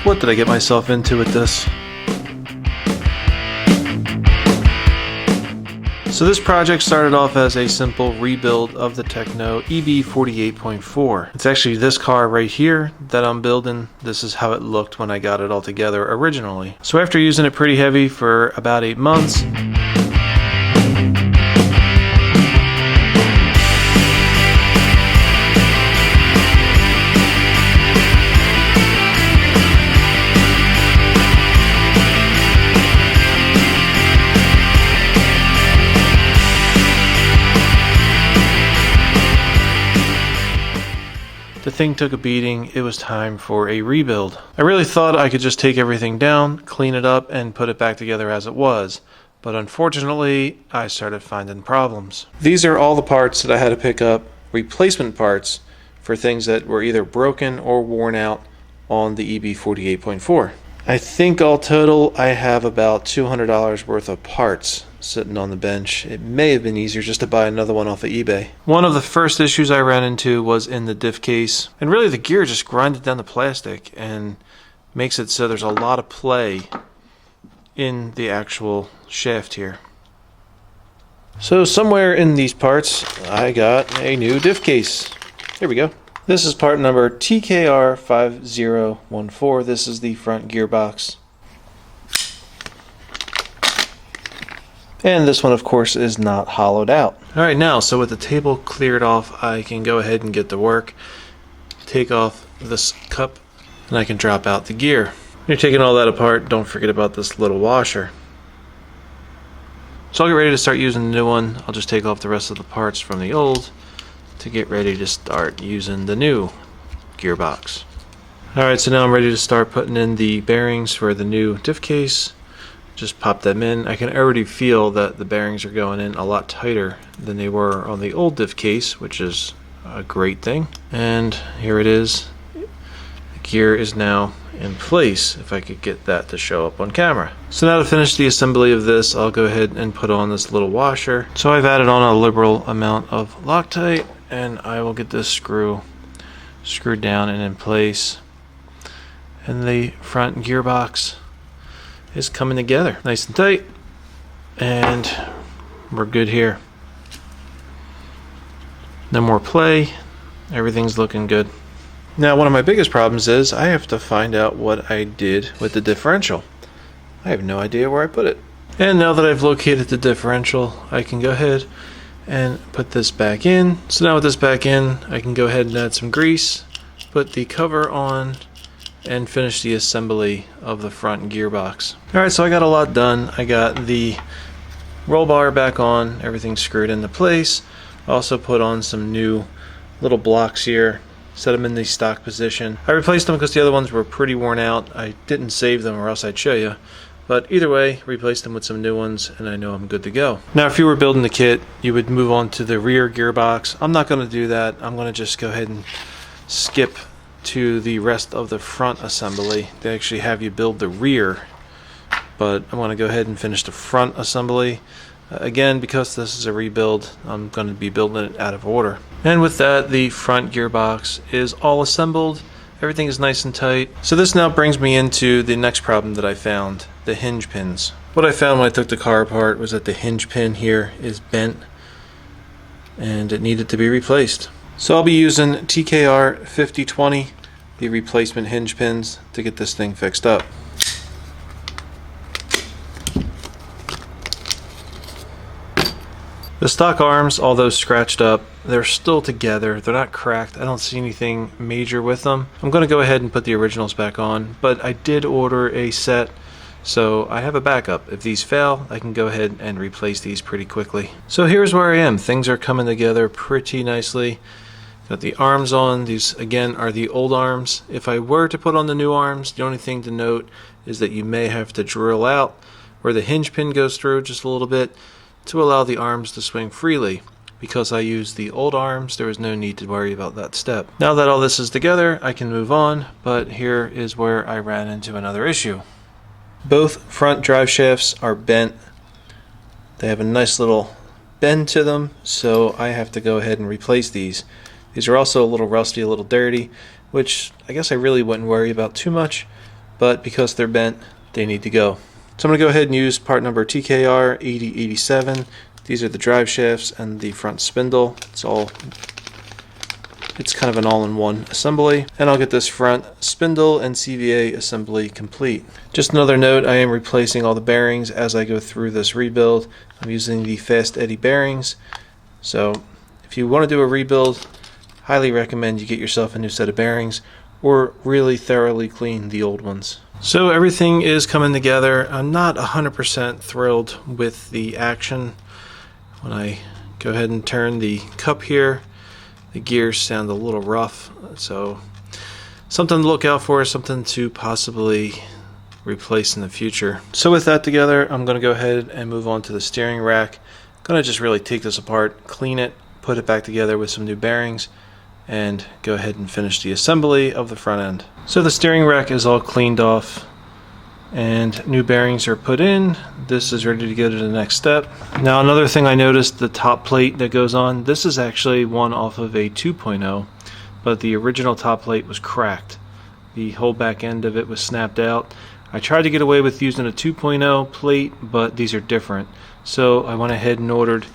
What did I get myself into with this? So this project started off as a simple rebuild of the Tekno Eb48.4. It's actually this car right here that I'm building. This is how it looked when I got it all together originally. So after using it pretty heavy for about 8 months, the thing took a beating. It was time for a rebuild. I really thought I could just take everything down, clean it up, and put it back together as it was. But unfortunately, I started finding problems. These are all the parts that I had to pick up, replacement parts for things that were either broken or worn out on the Eb48.4. I think all total I have about $200 worth of parts sitting on the bench. It may have been easier just to buy another one off of eBay. One of the first issues I ran into was in the diff case, and really the gear just grinded down the plastic and makes it so there's a lot of play in the actual shaft here. So somewhere in these parts I got a new diff case. Here we go. This is part number TKR5014. This is the front gearbox. And this one, of course, is not hollowed out. Alright, now, so with the table cleared off, I can go ahead and get to work. Take off this cup, and I can drop out the gear. When you're taking all that apart, don't forget about this little washer. So I'll get ready to start using the new one. I'll just take off the rest of the parts from the old to get ready to start using the new gearbox. Alright, so now I'm ready to start putting in the bearings for the new diff case. Just pop them in. I can already feel that the bearings are going in a lot tighter than they were on the old diff case, which is a great thing. And here it is. The gear is now in place, if I could get that to show up on camera. So now to finish the assembly of this, I'll go ahead and put on this little washer. So I've added on a liberal amount of Loctite, and I will get this screw screwed down and in place. And the front gearbox is coming together nice and tight, and we're good here. No more play, everything's looking good. Now one of my biggest problems is I have to find out what I did with the differential. I have no idea where I put it. And now that I've located the differential, I can go ahead and put this back in. So now with this back in, I can go ahead and add some grease, put the cover on, and finish the assembly of the front gearbox. Alright, so I got a lot done. I got the roll bar back on, everything screwed into place. I also put on some new little blocks here, set them in the stock position. I replaced them because the other ones were pretty worn out. I didn't save them or else I'd show you. But either way, replaced them with some new ones, and I know I'm good to go. Now if you were building the kit, you would move on to the rear gearbox. I'm not going to do that. I'm going to just go ahead and skip to the rest of the front assembly. They actually have you build the rear, but I'm going to go ahead and finish the front assembly. Again, because this is a rebuild, I'm going to be building it out of order. And with that, the front gearbox is all assembled. Everything is nice and tight. So this now brings me into the next problem that I found, the hinge pins. What I found when I took the car apart was that the hinge pin here is bent and it needed to be replaced. So I'll be using TKR50.4, the replacement hinge pins, to get this thing fixed up. The stock arms, although scratched up, they're still together. They're not cracked. I don't see anything major with them. I'm going to go ahead and put the originals back on, but I did order a set, so I have a backup. If these fail, I can go ahead and replace these pretty quickly. So here's where I am. Things are coming together pretty nicely. Got the arms on. These again are the old arms. If I were to put on the new arms, the only thing to note is that you may have to drill out where the hinge pin goes through just a little bit to allow the arms to swing freely. Because I used the old arms, there was no need to worry about that step. Now that all this is together, I can move on, but here is where I ran into another issue. Both front drive shafts are bent. They have a nice little bend to them, so I have to go ahead and replace these. These are also a little rusty, a little dirty, which I guess I really wouldn't worry about too much, but because they're bent, they need to go. So I'm going to go ahead and use part number TKR8087. These are the drive shafts and the front spindle. It's kind of an all-in-one assembly, and I'll get this front spindle and CVA assembly complete. Just another note, I am replacing all the bearings as I go through this rebuild. I'm using the Fast Eddy bearings, so if you want to do a rebuild, highly recommend you get yourself a new set of bearings or really thoroughly clean the old ones. So everything is coming together. I'm not 100% thrilled with the action. When I go ahead and turn the cup here, the gears sound a little rough, so something to look out for, something to possibly replace in the future. So with that together, I'm going to go ahead and move on to the steering rack. I'm going to just really take this apart, clean it, put it back together with some new bearings, and go ahead and finish the assembly of the front end. So the steering rack is all cleaned off and new bearings are put in. This is ready to go to the next step. Now another thing I noticed, the top plate that goes on, this is actually one off of a 2.0, but the original top plate was cracked. The whole back end of it was snapped out. I tried to get away with using a 2.0 plate, but these are different. So I went ahead and ordered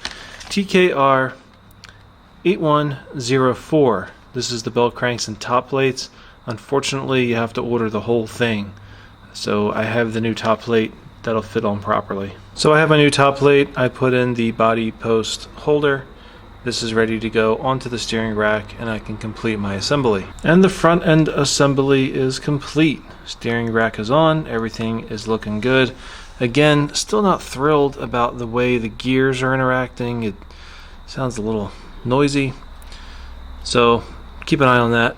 TKR81.4. This is the belt cranks and top plates. Unfortunately, you have to order the whole thing. So I have the new top plate that'll fit on properly. So I have my new top plate. I put in the body post holder. This is ready to go onto the steering rack and I can complete my assembly. And the front end assembly is complete. Steering rack is on, everything is looking good. Again, still not thrilled about the way the gears are interacting. It sounds a little noisy, so keep an eye on that.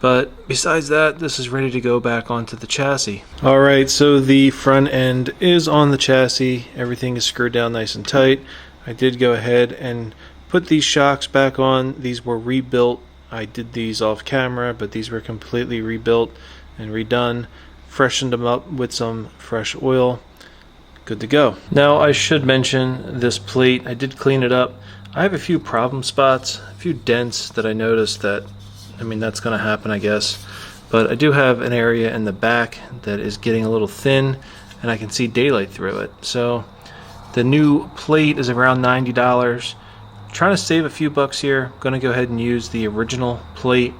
But besides that, this is ready to go back onto the chassis. Alright, so the front end is on the chassis. Everything is screwed down nice and tight. I did go ahead and put these shocks back on. These were rebuilt. I did these off camera, but these were completely rebuilt and redone. Freshened them up with some fresh oil. Good to go. Now I should mention this plate. I did clean it up. I have a few problem spots, a few dents that I noticed that, I mean, that's going to happen, I guess. But I do have an area in the back that is getting a little thin, and I can see daylight through it. So the new plate is around $90. Trying to save a few bucks here. Going to go ahead and use the original plate,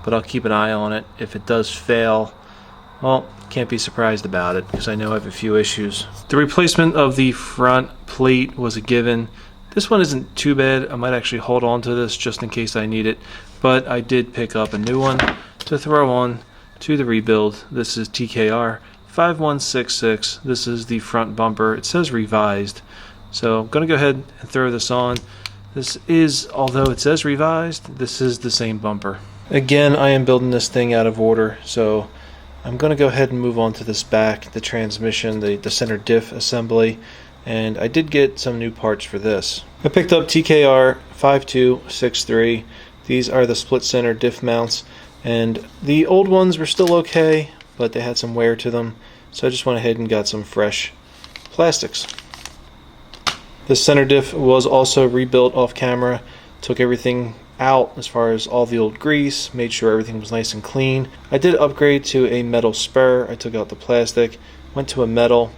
but I'll keep an eye on it. If it does fail, well, can't be surprised about it because I know I have a few issues. The replacement of the front plate was a given. This one isn't too bad. I might actually hold on to this just in case I need it, but I did pick up a new one to throw on to the rebuild. This is TKR5166. This is the front bumper. It says revised, so I'm going to go ahead and throw this on. This is, although it says revised, this is the same bumper. Again, I am building this thing out of order, so I'm going to go ahead and move on to this back, the transmission, the center diff assembly. And I did get some new parts for this. I picked up TKR5263. These are the split center diff mounts, and the old ones were still okay, but they had some wear to them, so I just went ahead and got some fresh plastics. The center diff was also rebuilt off camera. Took everything out as far as all the old grease, made sure everything was nice and clean. I did upgrade to a metal spur. I took out the plastic, went to a metal.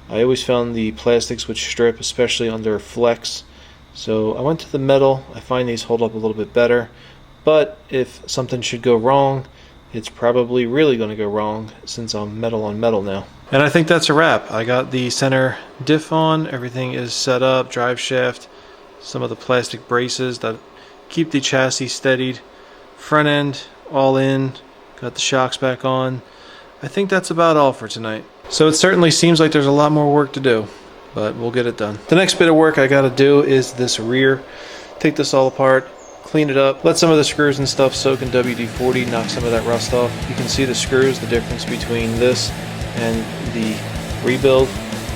I always found the plastics would strip, especially under flex. So I went to the metal. I find these hold up a little bit better. But if something should go wrong, it's probably really going to go wrong since I'm metal on metal now. And I think that's a wrap. I got the center diff on. Everything is set up. Drive shaft. Some of the plastic braces that keep the chassis steadied. Front end all in. Got the shocks back on. I think that's about all for tonight. So it certainly seems like there's a lot more work to do, but we'll get it done. The next bit of work I gotta do is this rear. Take this all apart, clean it up, let some of the screws and stuff soak in WD-40, knock some of that rust off. You can see the screws, the difference between this and the rebuild.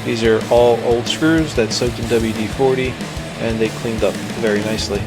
These are all old screws that soaked in WD-40 and they cleaned up very nicely.